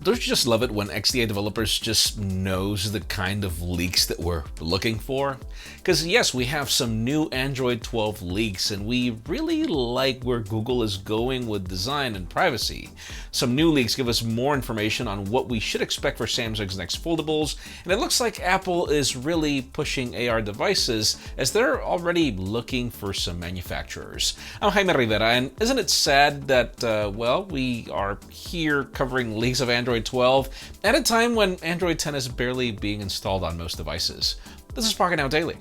Don't you just love it when XDA developers just knows the kind of leaks that we're looking for? Because yes, we have some new Android 12 leaks and we really like where Google is going with design and privacy. Some new leaks give us more information on what we should expect for Samsung's next foldables, and it looks like Apple is really pushing AR devices as they're already looking for some manufacturers. I'm Jaime Rivera, and isn't it sad that, we are here covering leaks of Android 12 at a time when Android 10 is barely being installed on most devices. This is Pocketnow Daily.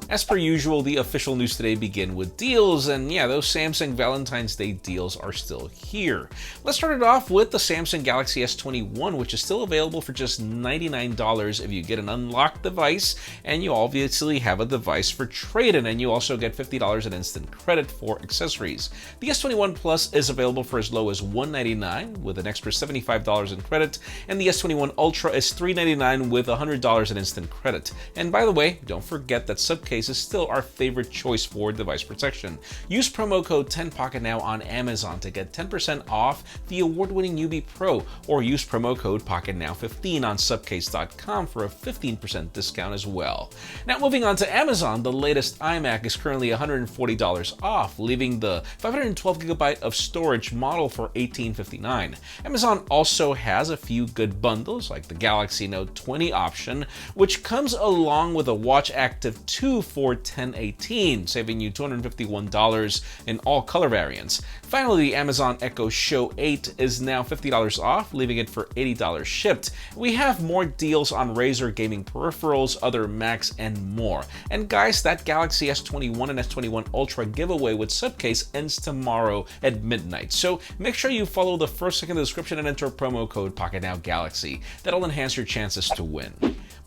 As per usual, the official news today begin with deals, and yeah, those Samsung Valentine's Day deals are still here. Let's start it off with the Samsung Galaxy S21, which is still available for just $99 if you get an unlocked device, and you obviously have a device for trade-in, and you also get $50 in instant credit for accessories. The S21 Plus is available for as low as $199 with an extra $75 in credit, and the S21 Ultra is $399 with $100 in instant credit. And by the way, don't forget that Subcase is still our favorite choice for device protection. Use promo code 10POCKETNOW on Amazon to get 10% off the award-winning Newbie Pro, or use promo code POCKETNOW15 on Subcase.com for a 15% discount as well. Now moving on to Amazon, the latest iMac is currently $140 off, leaving the 512GB of storage model for $1859. Amazon also has a few good bundles like the Galaxy Note 20 option, which comes along with a Watch Active 2 for $1018, saving you $251 in all color variants. Finally, the Amazon Echo Show 8 is now $50 off, leaving it for $80 shipped. We have more deals on Razer gaming peripherals, other Macs, and more. And guys, that Galaxy S21 and S21 Ultra giveaway with Subcase ends tomorrow at midnight. So make sure you follow the first link in the description and enter promo code POCKETNOWGalaxy. That'll enhance your chances to win.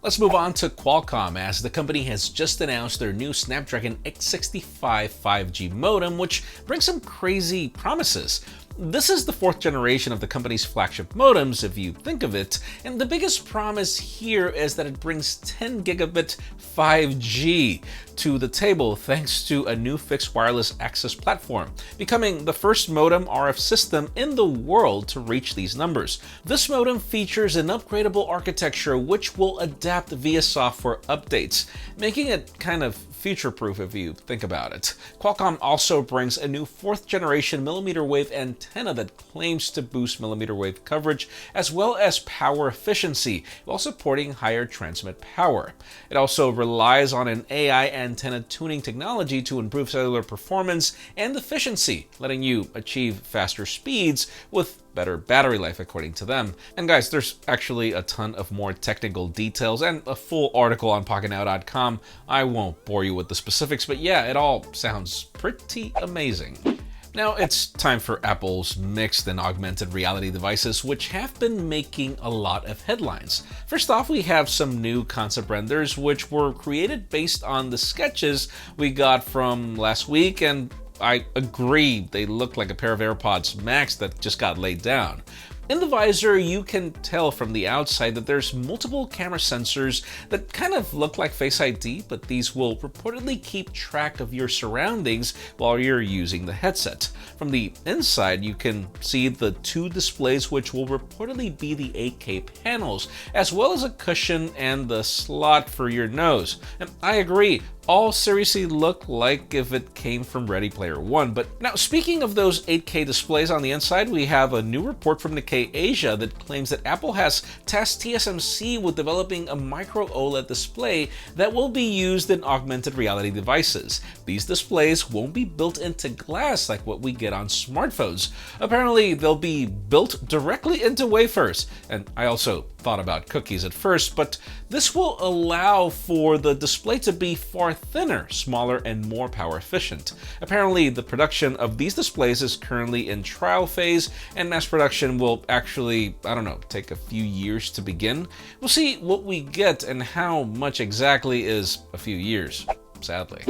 Let's move on to Qualcomm, as the company has just announced their new Snapdragon X65 5G modem, which brings some crazy promises. This is the fourth generation of the company's flagship modems, if you think of it, and the biggest promise here is that it brings 10 gigabit 5G to the table thanks to a new fixed wireless access platform, becoming the first modem RF system in the world to reach these numbers. This modem features an upgradable architecture which will adapt via software updates, making it kind of future-proof if you think about it. Qualcomm also brings a new fourth generation millimeter wave antenna that claims to boost millimeter wave coverage as well as power efficiency while supporting higher transmit power. It also relies on an AI antenna tuning technology to improve cellular performance and efficiency, letting you achieve faster speeds with better battery life according to them. And guys, there's actually a ton of more technical details and a full article on PocketNow.com. I won't bore you with the specifics, but yeah, it all sounds pretty amazing. Now it's time for Apple's mixed and augmented reality devices, which have been making a lot of headlines. First off, we have some new concept renders which were created based on the sketches we got from last week, and I agree, they look like a pair of AirPods Max that just got laid down. In the visor, you can tell from the outside that there's multiple camera sensors that kind of look like Face ID, but these will reportedly keep track of your surroundings while you're using the headset. From the inside, you can see the two displays which will reportedly be the 8K panels, as well as a cushion and the slot for your nose. And I agree, all seriously look like if it came from Ready Player One. But now, speaking of those 8K displays on the inside, we have a new report from Nikkei Asia that claims that Apple has tasked TSMC with developing a micro OLED display that will be used in augmented reality devices. These displays won't be built into glass like what we get on smartphones. Apparently, they'll be built directly into wafers. And I also thought about cookies at first, but this will allow for the display to be far thinner, smaller, and more power efficient. Apparently, the production of these displays is currently in trial phase, and mass production will actually, take a few years to begin. We'll see what we get and how much exactly is a few years, sadly.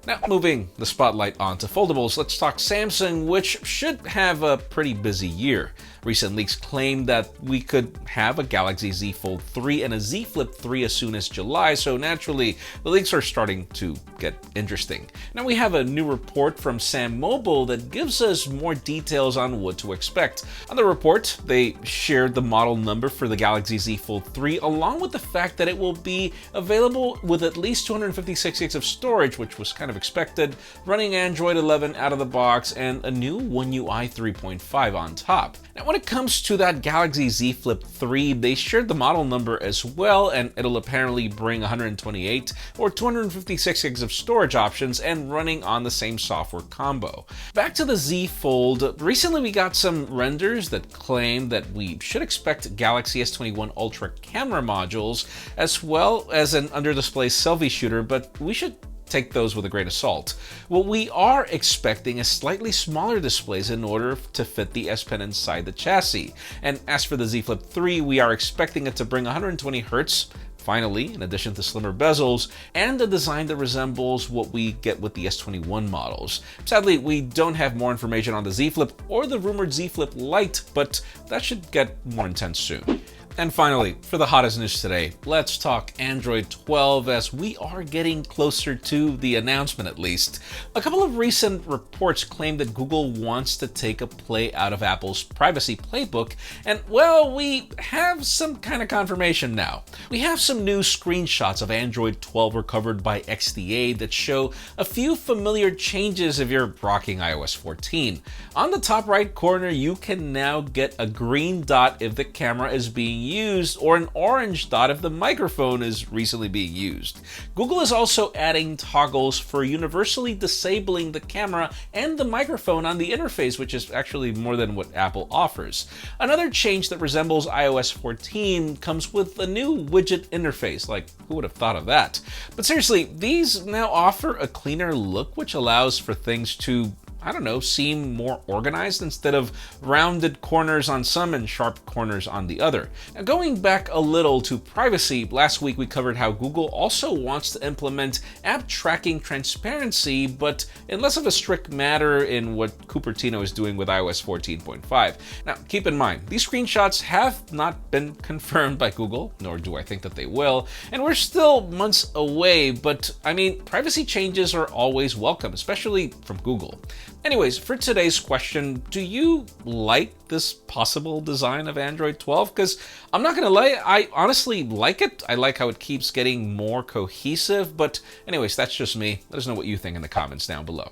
Now, moving the spotlight onto foldables, let's talk Samsung, which should have a pretty busy year. Recent leaks claim that we could have a Galaxy Z Fold 3 and a Z Flip 3 as soon as July, so naturally, the leaks are starting to get interesting. Now, we have a new report from Sam Mobile that gives us more details on what to expect. On the report, they shared the model number for the Galaxy Z Fold 3, along with the fact that it will be available with at least 256 gigs of storage, which was kind of expected, running Android 11 out of the box, and a new One UI 3.5 on top. Now, when it comes to that Galaxy Z Flip 3, they shared the model number as well, and it'll apparently bring 128 or 256 gigs of storage options and running on the same software combo. Back to the Z Fold, recently we got some renders that claim that we should expect Galaxy S21 Ultra camera modules as well as an under-display selfie shooter, but we should take those with a grain of salt. What we are expecting is slightly smaller displays in order to fit the S Pen inside the chassis. And as for the Z Flip 3, we are expecting it to bring 120 Hz, finally, in addition to slimmer bezels, and a design that resembles what we get with the S21 models. Sadly, we don't have more information on the Z Flip or the rumored Z Flip Lite, but that should get more intense soon. And finally, for the hottest news today, let's talk Android 12 as we are getting closer to the announcement at least. A couple of recent reports claim that Google wants to take a play out of Apple's privacy playbook, and well, we have some kind of confirmation now. We have some new screenshots of Android 12 recovered by XDA that show a few familiar changes if you're rocking iOS 14. On the top right corner, you can now get a green dot if the camera is being used, or an orange dot if the microphone is recently being used. Google is also adding toggles for universally disabling the camera and the microphone on the interface, which is actually more than what Apple offers. Another change that resembles iOS 14 comes with a new widget interface. Like, who would have thought of that? But seriously, these now offer a cleaner look, which allows for things to, I don't know, seem more organized instead of rounded corners on some and sharp corners on the other. Now, going back a little to privacy, last week we covered how Google also wants to implement app tracking transparency, but in less of a strict matter in what Cupertino is doing with iOS 14.5. Now, keep in mind, these screenshots have not been confirmed by Google, nor do I think that they will, and we're still months away, but I mean, privacy changes are always welcome, especially from Google. Anyways, for today's question, do you like this possible design of Android 12? Because I'm not going to lie, I honestly like it. I like how it keeps getting more cohesive, but anyways, that's just me. Let us know what you think in the comments down below.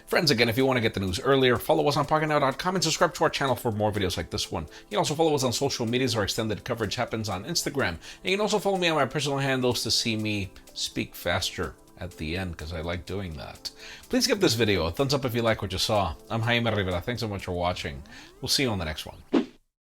Friends, again, if you want to get the news earlier, follow us on PocketNow.com and subscribe to our channel for more videos like this one. You can also follow us on social medias. Our extended coverage happens on Instagram. And you can also follow me on my personal handles to see me speak faster at the end, because I like doing that. Please give this video a thumbs up if you like what you saw. I'm Jaime Rivera. Thanks so much for watching. We'll see you on the next one.